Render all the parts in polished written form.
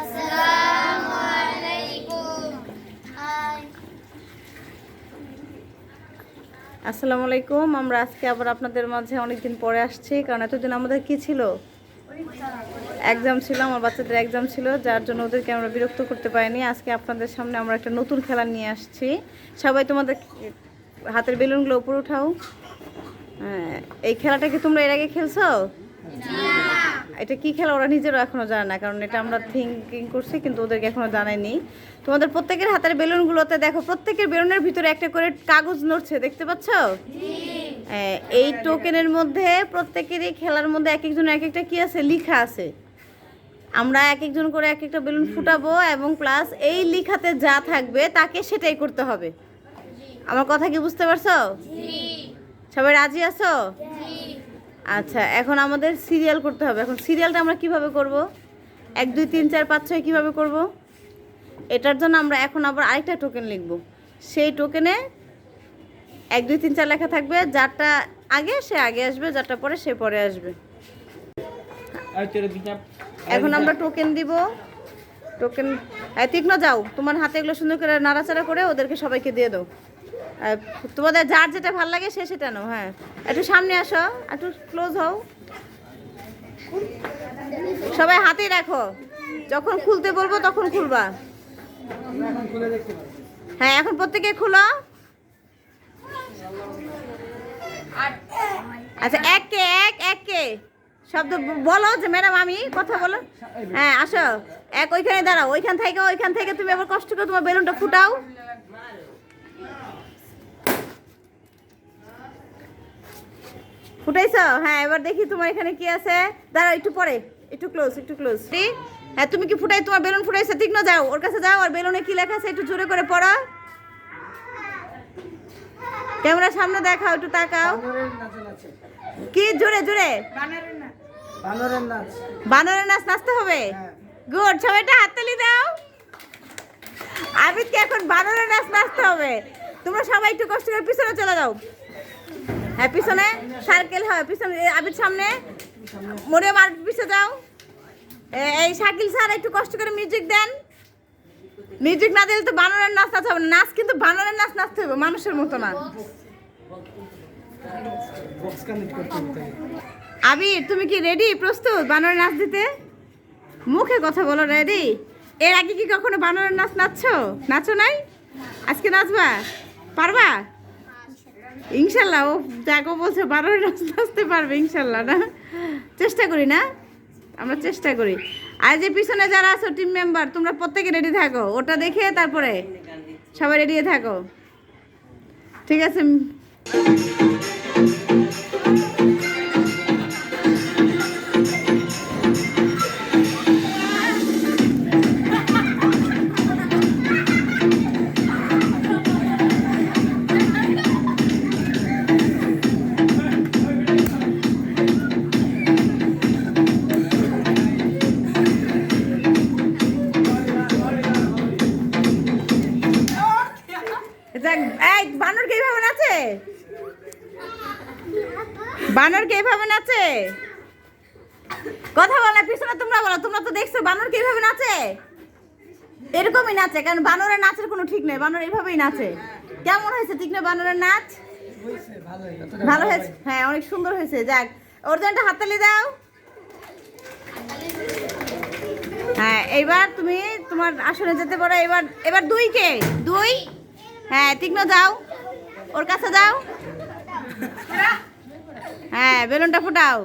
আসসালামু আলাইকুম। আসসালামু আলাইকুম। আমরা আজকে আবার আপনাদের মাঝে অনেকদিন পরে আসছি, কারণ এতদিন আমাদের কি ছিল, এক্সাম ছিল, আমার বাচ্চাদের এক্সাম ছিল, যার জন্য ওদেরকে আমরা বিরক্ত করতে পারিনি। আজকে আপনাদের সামনে আমরা একটা নতুন খেলা নিয়ে আসছি। সবাই তোমাদের হাতের বেলুনগুলো উপরে উঠাও। এই খেলাটা কি তোমরা এর আগে খেলছো? এটা কি খেলা ওরা নিজেরও এখনো জানে না, কারণ এটা আমরা থিঙ্কিং করছি কিন্তু ওদেরকে এখনো জানাইনি। তোমাদের প্রত্যেকের হাতের বেলুনগুলোতে দেখো, প্রত্যেকের বেলুনের ভিতরে একটা করে কাগজ নড়ছে, দেখতে পাচ্ছ? এই টোকেনের মধ্যে প্রত্যেকেরই খেলার মধ্যে এক একজনের এক একটা কি আছে, লেখা আছে। আমরা এক একজন করে এক একটা বেলুন ফুটাবো এবং প্লাস এই লেখাতে যা থাকবে তাকে সেটাই করতে হবে। আমার কথা কি বুঝতে পারছো? সবাই রাজি আছো? আচ্ছা, এখন আমাদের সিরিয়াল করতে হবে। এখন সিরিয়ালটা আমরা কিভাবে করব? 1 2 3 4 5 6 কীভাবে করব? এটার জন্য আমরা এখন আবার আরেকটা টোকেন লিখব। সেই টোকেনে 1 2 3 4 লেখা থাকবে, যারটা আগে সে আগে আসবে, যারটা পরে সে পরে আসবে। এখন আমরা টোকেন দিব। টোকেন তীক্ষ্ণ যাও, তোমার হাতে এগুলো সুন্দর করে নাড়াচাড়া করে ওদেরকে সবাইকে দিয়ে দাও। তোমাদের যার যেটা ভালো লাগে সে সেটা নাও। হ্যাঁ, একটু সামনে আসো, একটু ক্লোজ হও। সবাই হাতেই রাখো, যখন খুলতে বলবো তখন খুলবা। হ্যাঁ, এখন প্রত্যেকে খুলো। আচ্ছা, এক শব্দ বলো যে ম্যাডাম আমি কথা বলো। হ্যাঁ, আসো, এক ওইখানে দাঁড়াও, ওইখান থেকে তুমি আবার কষ্ট করে তোমার বেলুনটা ফুটাও। ফুটাইছো? হ্যাঁ, এবার দেখি তোমার এখানে কি আছে। দাঁড়াও, একটু পরে, একটু ক্লোজ। হ্যাঁ, তুমি কি ফুটাই তোমার বেলুন ফুটাইছো? তীক্ষ্ণ যাও, ওর কাছে যাও, আর বেলুনে কি লেখা আছে একটু জোরে করে পড়ো। ক্যামেরার সামনে দেখাও, একটু তাকাও। কি জোরে? বানরের নাচ নাচতে হবে। গুড, সবাইটা হাততালি দাও। আবিদকে এখন বানরের নাচ নাচতে হবে। তোমরা সবাই একটু কষ্ট করে পিছনে চলে যাও। হ্যাঁ, পিছনে সার্কেল হয়, পিছনে আবিদ সামনে, মরিয়ম আর পিছনে যাও। এই শাকিল স্যার একটু কষ্ট করে মিউজিক দেন। মিউজিক না দিলে তো বানরের নাচ নাচতে হবে না। নাচ কিন্তু বানরের নাচ নাচতে হবে, মানুষের মতো না। আবির, তুমি কি রেডি, প্রস্তুত বানরের নাচ দিতে? মুখে কথা বলো, রেডি? এর আগে কি কখনো বানরের নাচ নাচো নাই? আজকে নাচবা? পারবা? ইনশাল্লাহ। ও যাকে বলছে বানরের নাচ নাচতে পারবে ইনশাল্লাহ। না, চেষ্টা করি না, আমরা চেষ্টা করি। আর যে পিছনে যারা আছো টিম মেম্বার, তোমরা প্রত্যেকে রেডি থাকো। ওটা দেখে তারপরে সবাই রেডি থাকো, ঠিক আছে? এই বানর কে এইভাবে নাচে? বানর কে এইভাবে নাচে? কথা বলে পিছনে তোমরা বলো। তোমরা তো দেখছো বানর কে এইভাবে নাচে? এরকমই নাচে, কারণ বানরের নাচের কোনো ঠিক নেই। বানর এইভাবেই নাচে। কেমন হয়েছে ঠিক না বানরের নাচ? ভালো হয়েছে। হ্যাঁ, অনেক সুন্দর হয়েছে। যাক, ওর জন্য একটা হাততালি দাও। হ্যাঁ, এইবার তুমি তোমার আসনে যেতে পারো। এবার দুই। হ্যাঁ, তীক্ষ্ণ যাও, ওর কাছে যাও। হ্যাঁ, বেলুনটা ফুটাও।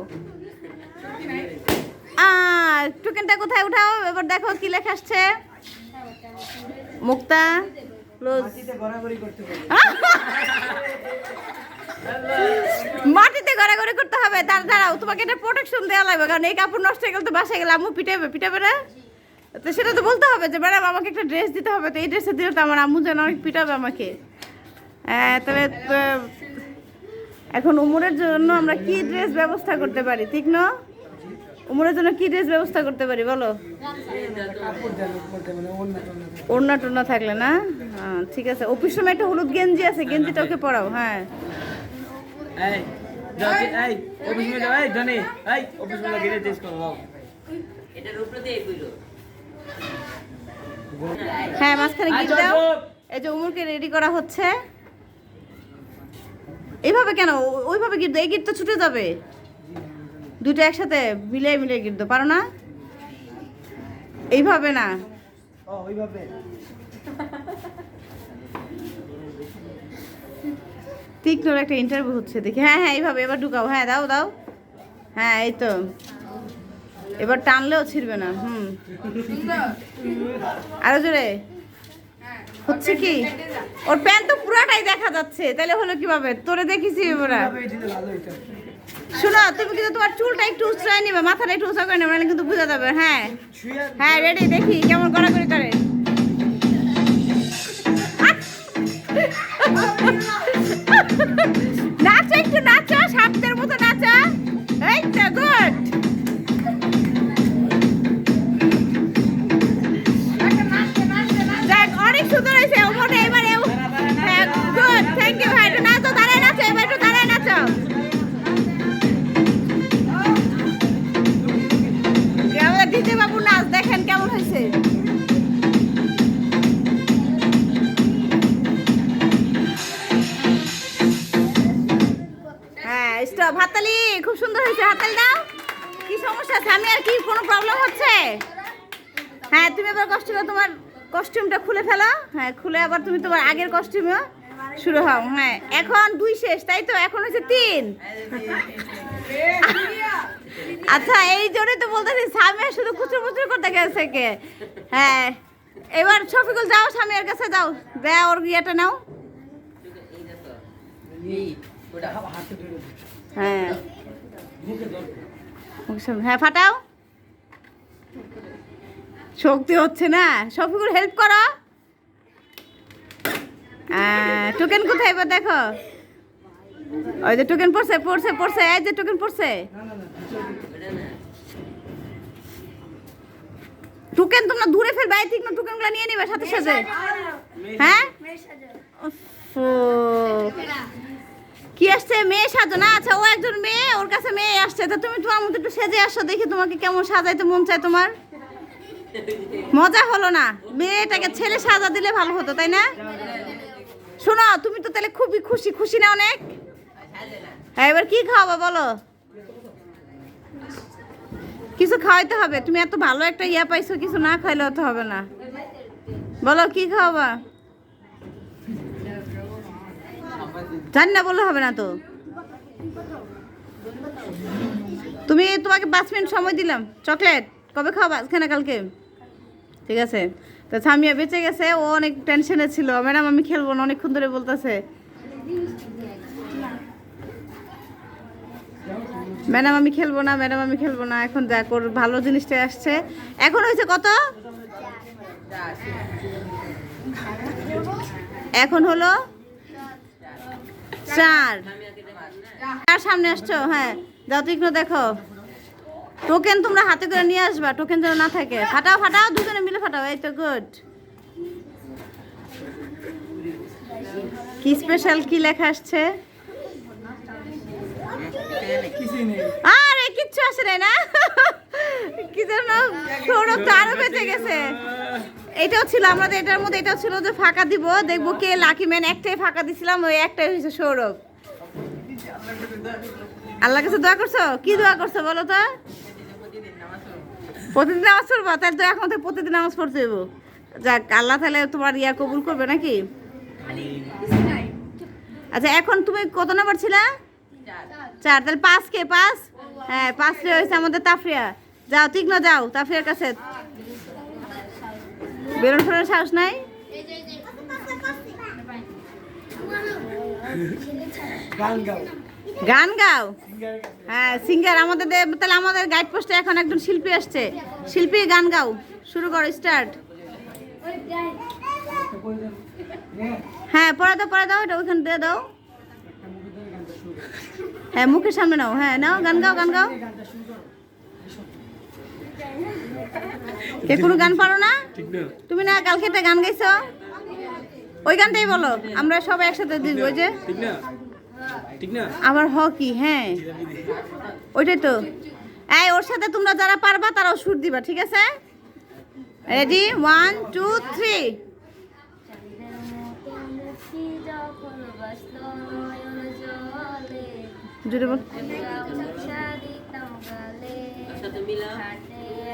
টোকেনটা কোথায় উঠাও? এবার দেখো কি লেখা আসছে। মুক্তা মাটিতে গড়াগড়ি করতে হবে। দাঁড়াও, তোমাকে এটা প্রোটেকশন দেওয়া লাগবে, কারণ এই কাপড় নষ্ট হয়ে গেলে তো বাসায় গেলে আম্মু পিটাবে না। তো সেটা তো বলতে হবে যে ম্যাডাম আমাকে একটা ড্রেস দিতে হবে, তো এই ড্রেসে দিলে তো আমার আম্মু যেন অনেক পিটাবে আমাকে। তবে এখন উমরের জন্য আমরা কি ড্রেস ব্যবস্থা করতে পারি? তীক্ষ্ণ, উমরের জন্য কি ড্রেস ব্যবস্থা করতে পারি বলো? ওড়না টোড়না থাকলে না? ঠিক আছে, অফিস সময় একটা হলুদ গেঞ্জি আছে, গেঞ্জিটা ওকে পরাও। হ্যাঁ, হ্যাঁ মাঝখানে গিট দাও। এই যে উমরকে রেডি করা হচ্ছে। এইভাবে কেন? ওইভাবে গিট দাও, এই গিট তো ছুটে যাবে। দুটো একসাথে মিলে মিলে গিট দাও, পারো না? এইভাবে না, তীক্ষ্ণর একটা ইন্টারভিউ হচ্ছে দেখি। হ্যাঁ হ্যাঁ এইভাবে এবার ঢুকাও। হ্যাঁ দাও দাও। হ্যাঁ এই তো, এবার টানলেও ছিড়বে না। আরো জোরে। হচ্ছে কি, ওর প্যান্ট তো পুরাটাই দেখা যাচ্ছে, তাহলে হলো কিভাবে? তোরে দেখিছি ওরা। শোনো, তুমি কিন্তু তোমার চুলটা একটু উঁচড়াই নিবে, মাথাটা একটু উঁচা করে নেবে, নাহলে কিন্তু বোঝা যাবে। হ্যাঁ হ্যাঁ রেডি, দেখি কেমন কড়াকড়ি করে। নাচো একটু, নাচো, সাপদের মতো নাচো। এই তো গুড। যাক, অনেক সুন্দর হয়েছে। ওমর এবারে হ্যাঁ গুড, থ্যাংক ইউ ভাই। একটু নাচো, দাঁড়ায় নাচো, এবার একটু দাঁড়ায় নাচো। আমাদের ডিজে বাবু নাচ দেখেন কেমন হয়েছে। হ্যাঁ স্টপ, হাততালি, খুব সুন্দর হয়েছে, হাততালি দাও। কি সমস্যা আছে? আমি আর কি কোনো প্রবলেম হচ্ছে? হ্যাঁ তুমি এবার কস্টিউমে তোমার কস্টিউমটা খুলে ফেলো। হ্যাঁ খুলে আবার তুমি তোমার আগের কস্টিউমে শুরু হও। হ্যাঁ এখন 2 শেষ, তাই তো? এখন হচ্ছে 3। আচ্ছা এই জন্যই তো বলতেছি সামিয়া শুধু খুচুর মুচুর করতে গেছে কে। হ্যাঁ এবার শফিকুল যাও, সামিয়ার কাছে যাও, দেয়া ওর ইয়েটা নাও। হ্যাঁ হ্যাঁ ফাটাও। শক্তি হচ্ছে না, শফিকুল হেল্প করো। টোকেন কোথায় এবার দেখো। ওই যে টোকেন পড়ছে পড়ছে পড়ছে, এই যে টোকেন পড়ছে। টোকেন তোমরা দূরে ফেলবে, এই ঠিক না, টোকেনগুলো নিয়ে নিবে সাথে সাথে। হ্যাঁ কি আসছে? মেয়ে সাজো না? আচ্ছা ও একজন মেয়ে, ওর কাছে মেয়ে আসছে, তো তুমি তোমার মতো একটু সেজে আসো, দেখি তোমাকে কেমন সাজাইতে মন চায় তোমার। মজা হলো না? মেয়েটাকে ছেলে সাজা দিলে ভালো হতো, তাই না? শোনো তুমি তো তাহলে খুবই খুশি, খুশি না অনেক? হ্যাঁ এবার কি খাওয়াবা বলো? কিছু খাওয়াইতে হবে, তুমি এত ভালো একটা ইয়া পাইছো, কিছু না খাইলেও তো হবে না। বলো কি খাওয়াবা? জানি না বললে হবে না তো। তুমি, তোমাকে 5 মিনিট সময় দিলাম। চকলেট কবে খাওয়াবা? আজকে না কালকে? ঠিক আছে। তো সামিয়া বেঁচে গেছে, ও অনেক টেনশনে ছিল। ম্যাডাম আমি খেলবো না, অনেকক্ষণ ধরে বলতেছে। ম্যাডাম আমি খেলবো না, ম্যাডাম আমি খেলবো না। এখন যা কর, ভালো জিনিসটাই আসছে। এখন হয়েছে কত? এখন হলো 4। আর সামনে আসছো? হ্যাঁ যাও তো একটু দেখো। টোকেন তোমরা হাতে করে নিয়ে আসবা, টোকেন যেন না থাকে। ফাটাও ফাটাও, দুজনে মিলে ফাটাও। এই তো গুড। কি স্পেশাল, কি লেখা আসছে? আরে কিচ্ছু আসে নাই না। কি যেন সৌরভ তো আরো বেঁচে গেছে। এটাও ছিল আমাদের, এটার মধ্যে এটাও ছিল যে ফাঁকা দিব, দেখবো কে লাকি ম্যান। একটাই ফাঁকা দিছিলাম, ওই একটাই হয়েছে সৌরভ। আল্লাহর কাছে দোয়া করছো? কি দোয়া করছো বলো তো? প্রতিদিন নামাজ পড়বো? তাহলে তো এখন থেকে প্রতিদিন নামাজ পড়তে হইব। যাক আল্লাহ তাহলে তোমার ইয়া কবুল করবে নাকি? আচ্ছা এখন তুমি কত নাম্বার ছিলা? 4। তাহলে 5 কে? 5। হ্যাঁ 5 রে হয়েছে আমাদের তাফরিয়া। যাও তীক্ষ্ণ, যাও তাফরিয়ার কাছে। বেরোন ফেরার সাহস নাই? গান গাও। হ্যাঁ সিঙ্গার আমাদের তাহলে আমাদের গাইড পোস্টে এখন একজন শিল্পী আসছে। শিল্পী গান গাও, শুরু করো, স্টার্ট। হ্যাঁ পড়া দাও, এটা ওইখান দিয়ে দাও। হ্যাঁ মুখের সামনে নাও। হ্যাঁ নাও, গান গাও, গান গাও। কে কোনো গান পারো না? তুমি না কালকে একটা গান গাইছো, ওই গানটাই বলো, আমরা সবাই একসাথে দিব। ওই যে আবার হকি, হ্যাঁ ওইটাই তো। এই ওর সাথে তোমরা যারা পারবা তারাও সুর দিবা, ঠিক আছে? রেডি 1 2 3 জুড়ে বল।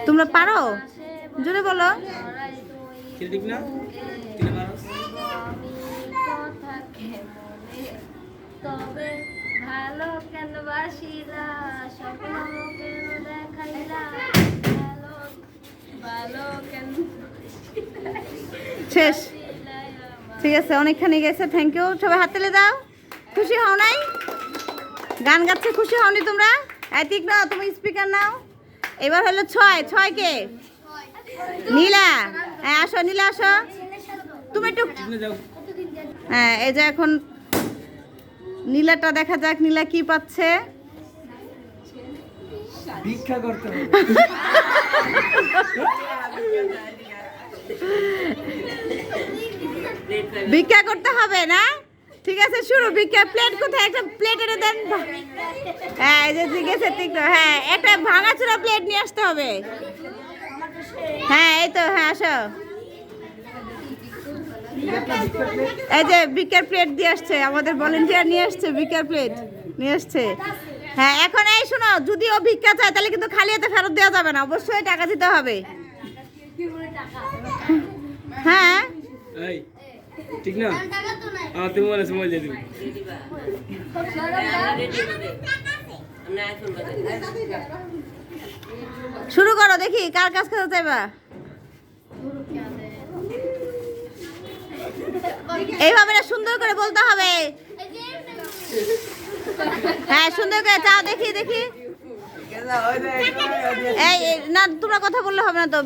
তোমরা পারো? জোরে বলো। ঠিক না? তবে ভালো কেন বাসিলা স্বপ্ন কেন দেখাইলা ভালো ভালো কেন শেষ। ঠিক আছে, অনেকখানি গেছে। Thank you. সবাই হাত তালি দাও। খুশি হও নাই? গান গাচ্ছে খুশি হওনি তোমরা? হ্যাঁ ঠিক না, তুমি স্পিকার নাও। এবার হলো 6 কে? নীলা। হ্যাঁ আসো নীলা, আসো তুমি একটু। হ্যাঁ এই যে এখন নীলাটা দেখা যাক, নীলা কি পাচ্ছে। ভিক্ষা করতে হবে। ভিক্ষা করতে হবে না? ঠিক আছে শুরু। ভিক্ষা প্লেট কোথায়? একটা প্লেট এনে দেন। হ্যাঁ এই যে ঠিক আছে ঠিক। হ্যাঁ একটা ভাঙাচোরা প্লেট নিয়ে আসতে হবে। হ্যাঁ এই তো, হ্যাঁ আসো। এই যে ভিক্ষার প্লেট দিয়ে আসছে, আমাদের ভলেন্টিয়ার নিয়ে আসছে ভিক্ষার প্লেট নিয়ে আসছে। হ্যাঁ এখন এই শোনো, যদি ও ভিক্ষা চায় তাহলে কিন্তু খালি হাতে ফেরত দেওয়া যাবে না, অবশ্যই টাকা দিতে হবে। হ্যাঁ এই ঠিক না? তুমি বলে সময় দিয়ে দিবি। শুরু করো, দেখি কার কাছ খেতে চাইবা। এইভাবে না, সুন্দর করে বলতে হবে। হ্যাঁ সুন্দর করে চাও, দেখি দেখি। এই না, তোমরা কথা বললে হবে না তো,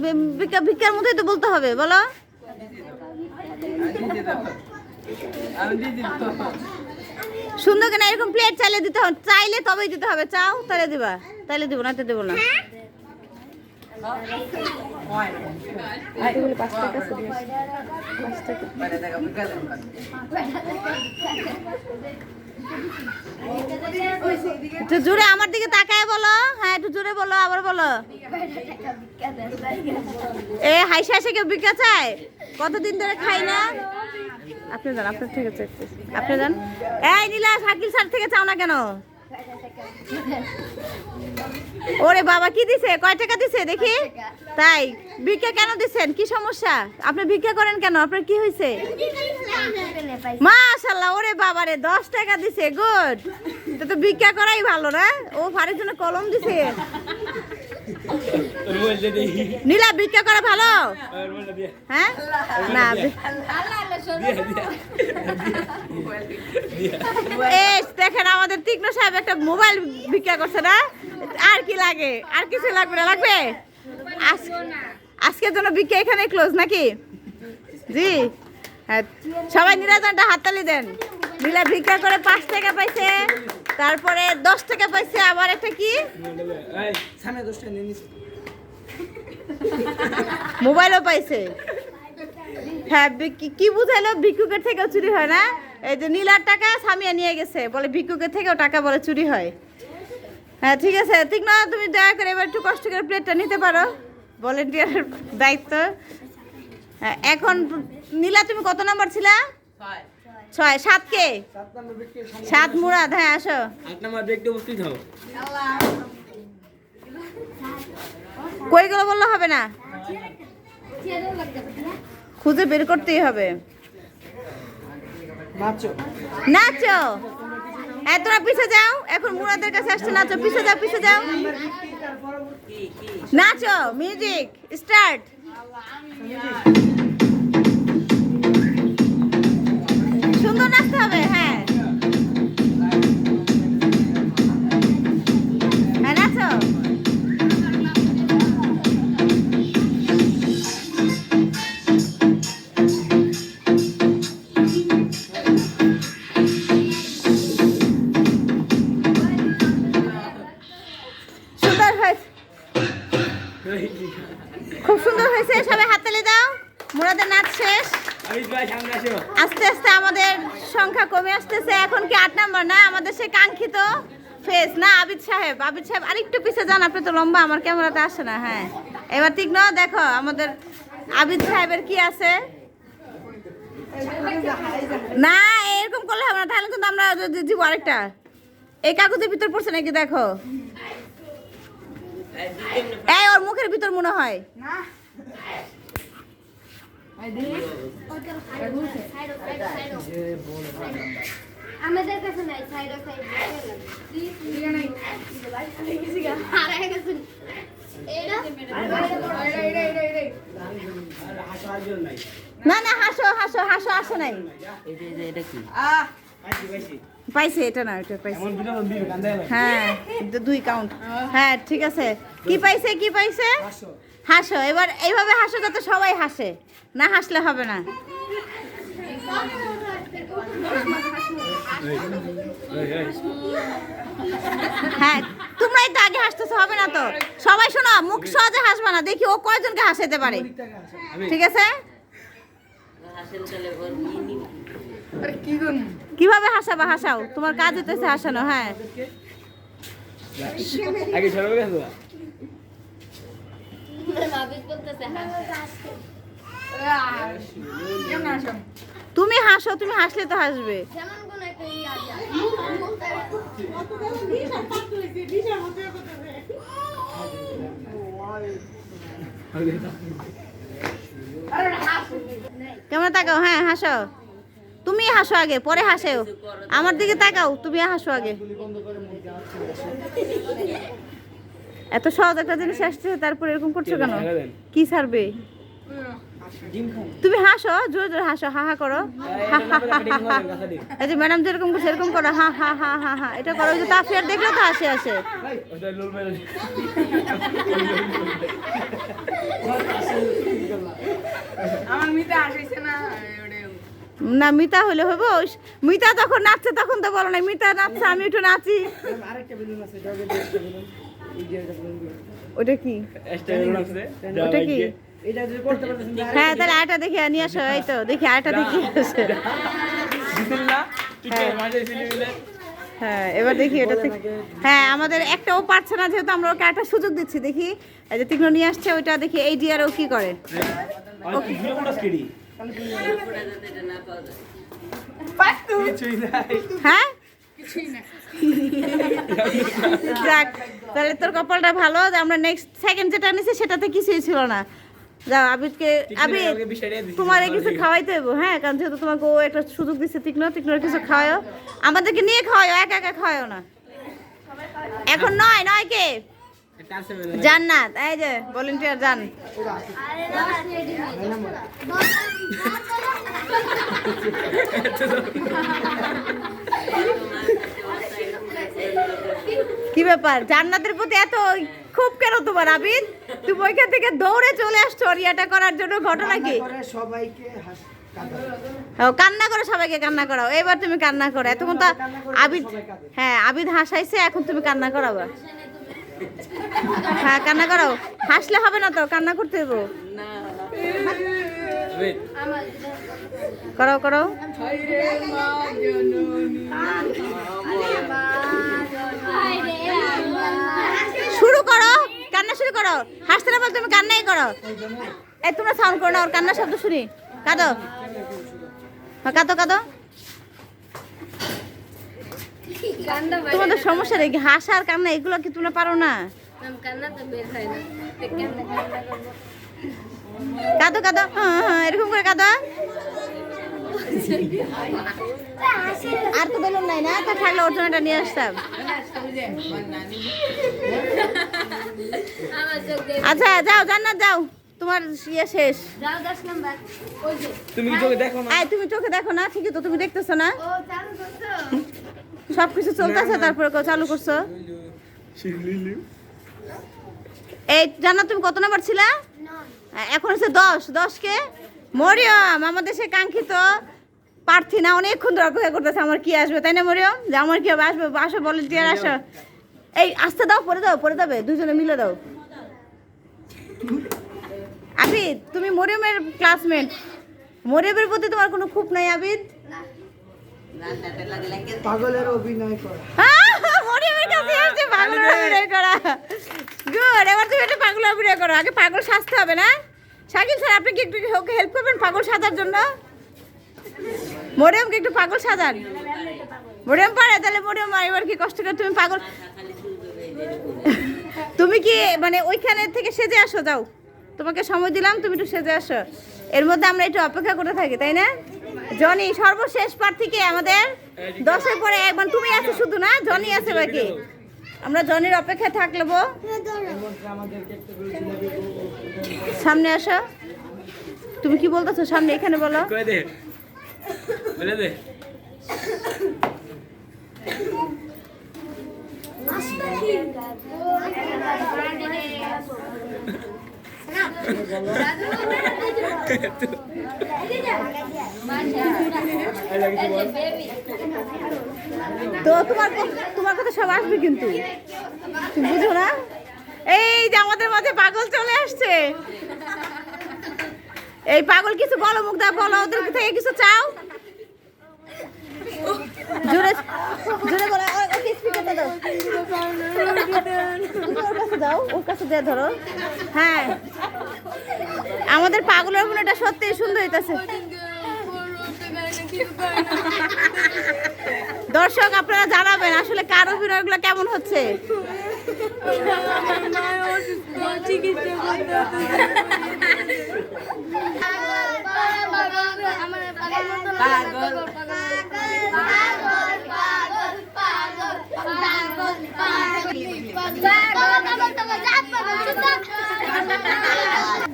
ভিক্ষার মতোই তো বলতে হবে। বলো সুন্দর করে। এরকম প্লেট চাইলে দিতে হবে, চাইলে তবেই দিতে হবে। চাও তাহলে দিবা, তাহলে দিব না তো দেবো না। একটু জোরে আমার দিকে তাকায় বলো। হ্যাঁ একটু জোরে বলো, আবার বলো। এ হাসি হাসি কেউ ভিক্ষা চায়? কতদিন ধরে খাই না। আপনি যান, আপনার ঠিক আছে, আপনি যান। এই নীলা, শাকিল স্যার থেকে চাও না কেন? ওরে বাবা, কি দিছে? কয় টাকা দিছে দেখি? তাই ভিক্ষা কেন দিছেন? কি সমস্যা? আপনি ভিক্ষা করেন কেন? আপনার কি হয়েছে? মাশাআল্লাহ, ওরে বাবা রে, 10 টাকা দিছে। গুড। তো ভিক্ষা করাই ভালো না? ও ফারের জন্য কলম দিছে। নীলা ভিক্ষা করা ভালো? হ্যাঁ না, দেখেন আমাদের তীক্ষ্ণ সাহেব একটা মোবাইল ভিক্ষা করছে না? আর কি লাগে? আর কিছু লাগবে না? লাগবে? আজকের জন্য ভিক্ষা এখানে ক্লোজ নাকি? জি হ্যাঁ, সবাই নীলাজনটা হাততালি দেন। নীলা ভিক্ষা করে 5 টাকা পাইছে, তারপরে 10 টাকা পাইছে, আবার একটা কি মোবাইলও পাইছে। হ্যাঁ কি বুঝাইলো? ভিক্ষুকের থেকেও চুরি হয় না? এই যে নীলার টাকা সামিয়া নিয়ে গেছে, বলে ভিক্ষুকের থেকেও টাকা বলে চুরি হয়। হ্যাঁ ঠিক আছে, ঠিক না? তুমি দয়া করে এবার একটু কষ্ট করে প্লেটটা নিতে পারো, ভলেন্টিয়ারের দায়িত্ব। হ্যাঁ এখন নীলা তুমি কত নাম্বার ছিলা? 6 7 কে? 7 মুরাদ। হ্যাঁ আসো। 8 নাম্বার ব্রেকটা উপস্থিত হও। কই গেল বললে হবে না, খুঁজে বের করতেই হবে। নাচো নাচো। হ্যাঁ তোরা পিছে যাও, এখন মুরাদের কাছে আসছে। নাচো, পিছে যাও, পিছে যাও, নাচো। Music start. সুন্দর নাচতে হবে। হ্যাঁ হ্যাঁ নাচো। সুন্দর হয়েছে, খুব সুন্দর হয়েছে। সবাই হাততালি দাও। মুরাদের নাচ শেষ। আস্তে আস্তে আমাদের সংখ্যা কমে আসতেছে। এখন কি 8 নাম্বার না? আমাদের সেই কাঙ্ক্ষিত ফেস না? আবিদ সাহেব, আবিদ সাহেব আরেকটু পিছে যান, আপনি তো লম্বা, আমার ক্যামেরাতে আসে না। হ্যাঁ এবার ঠিক না? দেখো আমাদের আবিদ সাহেবের কি আছে না এরকম করলে হবে না, তাহলে কিন্তু আমরা দিব আরেকটা। এই কাগজের ভিতর পড়ছে নাকি দেখো, এই ওর মুখের ভিতর মনে হয়। আমাদের কাছে নাই সাইড সাইড না না হাসো হাসো হাসো আসে নাই, পাইছে এটা না এটা পাইছে। হ্যাঁ 2 কাউন্ট, হ্যাঁ ঠিক আছে। কি পাইছে কি পাইছে? হাসো। এবার এইভাবে হাসো যাতে সবাই হাসে, না হাসলে হবে না। হ্যাঁ তোমরাই তো আগে হাসতেছো, হবে না তো। সবাই শোনো, মুখ সহজে হাসবা না, দেখি ও কয়জনকে হাসাতে পারে। ঠিক আছে, কিভাবে হাসাবা হাসাও, তোমার কাজ হইতেছে হাসানো। হ্যাঁ তুমি হাসো, তুমি হাসলে তো হাসবে। কেমন তাকাও? হ্যাঁ হাসো, তুমি হাসো আগে, পরে হাসেও। আমার দিকে তাকাও, তুমি হাসো আগে। এত সহজ একটা জিনিস আসছে, তারপরে এরকম করছো কেন? কি ছাড়বে? তুমি হাসো, জোরে জোরে হাসো, হা হা করো। এই যে ম্যাডাম যেরকম করছে এরকম করো, হা হা হা হা হা, এটা করো। ওই যে তাফিয়ার দেখলে তো হাসি আসে। না মিতা হলে হইব, মিতা তখন নাচছে তখন তো বলো না মিতা নাচছে আমি একটু নাচি। ওটা কি ওটা কি? হ্যাঁ তাহলে আরেকটা দেখি নিয়ে আসো। এই তো দেখি আরেকটা দেখি আসে। হ্যাঁ এবার দেখি এটা থেকে। হ্যাঁ আমাদের একটাও পারছে না, যেহেতু আমরা ওকে একটা সুযোগ দিচ্ছি। দেখি এই যে তীক্ষ্ণ নিয়ে আসছে ওইটা, দেখি এই ডিয়ার ও কি করে। হ্যাঁ যাক, তাহলে তোর কপালটা ভালো, আমরা নেক্সট সেকেন্ড যেটা নিছি সেটাতে কিছুই ছিল না। যাও আবিদকে, আবিদ তোমার কিছু খাওয়াইতে হইব। হ্যাঁ কারণ যেহেতু তোমাকে ও একটা সুযোগ দিচ্ছে, তীক্ষ্ণর কিছু খাওয়াও, আমাদেরকে নিয়ে খাওয়াও, একা একা খাওয়াও না। এখন নয় নয় কে? জান্নাত, এই যে ভলান্টিয়ার জান। কি ব্যাপার, জান্নাতের প্রতি এত খুব কেন তোমার আবিদ? তুমি ওইখান থেকে দৌড়ে চলে আসছো রিয়াটা করার জন্য, ঘটনা কি? কান্না করো, সবাইকে কান্না করাও। এবার তুমি কান্না করো, এতক্ষণ তো আবিদ, হ্যাঁ আবিদ হাসাইছে, এখন তুমি কান্না করাবা। হ্যাঁ কান্না করাও, হাসলে হবে না তো, কান্না করতে হইব। করো করো, শুরু করো, কান্না শুরু করো। হাসতে না বল, তুমি কান্নাই করো। এই তোমরা সাউন্ড করো না, ওর কান্নার শব্দ শুনি। কাঁদো, কাঁদো কাঁদো। তোমাদের সমস্যা রেখে হাসা আর কান্না এগুলো কি তোমরা পারো না? কাঁদো কাঁদো, হ্যাঁ হ্যাঁ এরকম করে কাঁদো। আর তো বেলুন নাই না, তো থাকলে ওর জন্য এটা নিয়ে আসতাম। আচ্ছা যাও জান্নাত যাও, তোমার ইয়ে শেষ। তুমি চোখে দেখো না? তুমি চোখে দেখো না, ঠিকই তো, তুমি দেখতেছো না সবকিছু চলতেছে, তারপরে চালু করছো। এই জান্নাত তুমি কত নাম্বার ছিলা? এখন হচ্ছে 10 কে? মরিয়ম আমাদের সে কাঙ্ক্ষিত প্রার্থী না, অনেকক্ষণ ধরে অপেক্ষা করতেছে আমার কি আসবে, তাই না মরিয়ম? যে আমার কি হবে, আসবে, আসো ভলান্টিয়ার আসো। এই আসতে দাও, পরে দাও, পরে যাবে, দুজনে মিলে দাও। আবিদ তুমি মরিয়মের ক্লাসমেট, মরিয়মের প্রতি তোমার কোনো খুব নাই আবিদ? পাগলের অভিনয় করা। মরিয়মের কাছে আসছে পাগলের অভিনয় করা। গুড, এবার তুমি একটা পাগল অভিনয় করো। আগে পাগল সাজতে হবে না, শাকিল স্যার আপনি কি একটু ওকে হেল্প করবেন পাগল সাজার জন্য? মরিয়মকে একটু পাগল সাজান। মরিয়ম পারে, তাহলে মরিয়ম এবার কি কষ্ট করে তুমি পাগল, তুমি কি মানে ওইখানে থেকে সেজে আসো, যাও, তোমাকে সময় দিলাম, তুমি একটু সেজে আসো। এর মধ্যে আমরা একটু অপেক্ষা করে থাকি, তাই না? জনি সর্বশেষ প্রার্থীকে আমাদের 10-এর পরে একবার তুমি আছো শুধু না, জনি আছে বাকি। আমরা জনির অপেক্ষায় থাকবো। সামনে আসো, তুমি কি বলতেছো সামনে, এখানে বলো। কই দে বলে দে তো তোমার কথা সব আসবে কিন্তু, তুমি বুঝো না? এই যে আমাদের মাঝে পাগল চলে আসছে। এই পাগল কিছু বলো, মুখ দা বলো, ওদের থেকে কিছু চাও। জোরে জোরে বলো, ওকে স্পিকারটা দাও। ওর কাছে দাও, ওর কাছে দিয়ে ধরো। হ্যাঁ, আমাদের পাগলের মনেটা সত্যিই সুন্দর হইতাছে। দর্শক আপনারা জানাবেন আসলে কার অভিনয়গুলো কেমন হচ্ছে।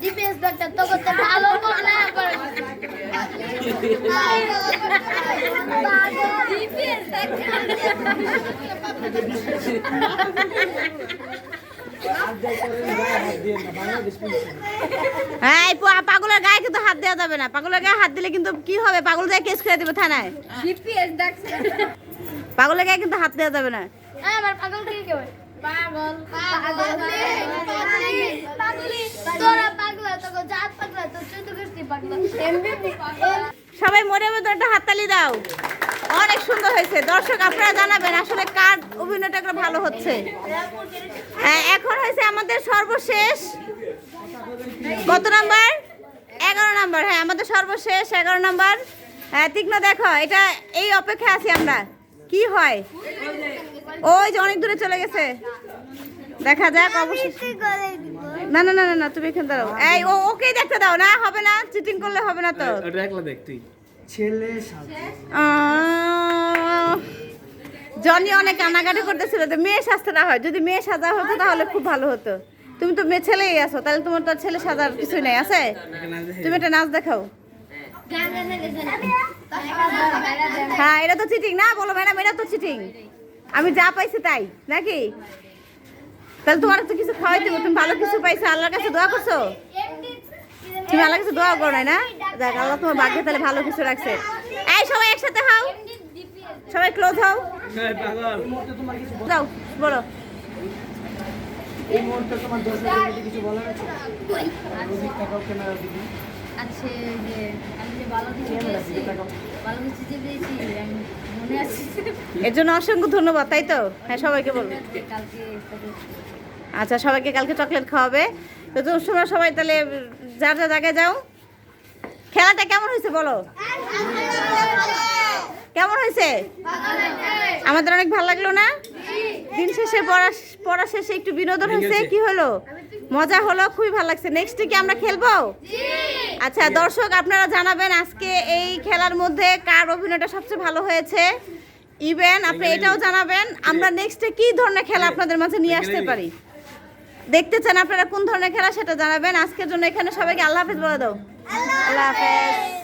জিপিএস ডাক্তার তো করতে ভালো না করে জিপিএস হ্যাঁ, পাগলের গায়ে কিন্তু হাত দেওয়া যাবে না। পাগলের গায়ে হাত দিলে কিন্তু কি হবে, পাগল গায়ে কেস করে দেবে থানায়। জিপিএস ডাক্তার পাগলের গায়ে কিন্তু হাত দেওয়া যাবে না। আমার পাগল কে কে পাগল পাগল পাগলি তোরা পাগলা তো জাত পাগলা তো চুদ করতে পাগলা এমবিবি পাগল। সবাই মরিয়মের জন্য একটা হাততালি দাও, অনেক সুন্দর হয়েছে। দর্শক আপনারা জানাবেন আসলে কার অভিনয়টা ভালো হচ্ছে। এখন হয়েছে আমাদের সর্বশেষ কত নাম্বার, 11 নাম্বার। হ্যাঁ, আমাদের সর্বশেষ 11 নাম্বার। হ্যাঁ তীক্ষ্ণ, দেখো এটা এই অপেক্ষা আছি আমরা, কি হয়। ওই যে অনেক দূরে চলে গেছে, দেখা যাক অবশ্যই। না না না না না, তুমি এখানে দাঁড়াও। এই ওকেই দেখতে দাও, না হবে না, চিটিং করলে হবে না তো। ওটা একলা দেখ তুই। ছেলে সাজে জনি অনেক কান্নাকাটি করতেছিল যে মেয়ে সাজতে না হয়, যদি মেয়ে সাজা হতো তাহলে খুব ভালো হতো। তুমি তো মেয়ে ছেলেই আছো, তাহলে তোমার তো ছেলে সাজার কিছুই নাই আছে। তুমি একটা নাচ দেখাও। হ্যাঁ, এটা তো চিটিং না, বলো ম্যাডাম এটা তো চিটিং। আমি যা পাইছি তাই নাকি? তাহলে তোমার তো কিছু খাওয়াইতে হবে, তুমি ভালো কিছু পাইছো, আল্লাহর কাছে দোয়া করছো। তুমি আল্লাহর কাছে দোয়া করো না? দেখ আল্লাহ তোমার ভাগ্যে তাহলে ভালো কিছু রাখছে। এই সবাই একসাথে হও, সবাই ক্লোজ হও, এই পাগল যাও বলো। এই মুহূর্তে তোমার দর্শকদের কিছু বলার আছে? রোজিক টাকাও ক্যামেরা দিবি। আছে যে আমি যে ভালো কিছু পেয়েছি, ভালো কিছু যে পেয়েছি আমি মনে আছে এর জন্য অসংখ্য ধন্যবাদ, তাই তো? হ্যাঁ, সবাইকে বলবো। কালকে আচ্ছা, সবাইকে কালকে চকলেট খাওয়াবে। তো তোমরা সবাই তাহলে যার যা জায়গায় যাও। খেলাটা কেমন হয়েছে বলো, কেমন হয়েছে? আমাদের অনেক ভালো লাগলো না? দিন শেষে পড়া শেষে একটু বিনোদন হয়েছে, কি হলো, মজা হলো, খুবই ভালো লাগছে। নেক্সট কি আমরা খেলবো? আচ্ছা দর্শক আপনারা জানাবেন আজকে এই খেলার মধ্যে কার অভিনয়টা সবচেয়ে ভালো হয়েছে। ইভেন আপনি এটাও জানাবেন আমরা নেক্সটে কি ধরনের খেলা আপনাদের মাঝে নিয়ে আসতে পারি, দেখতে চান আপনারা কোন ধরনের খেলা সেটা জানাবেন। আজকের জন্য এখানে সবাইকে আল্লাহ হাফেজ বলে দাও। আল্লাহ হাফেজ।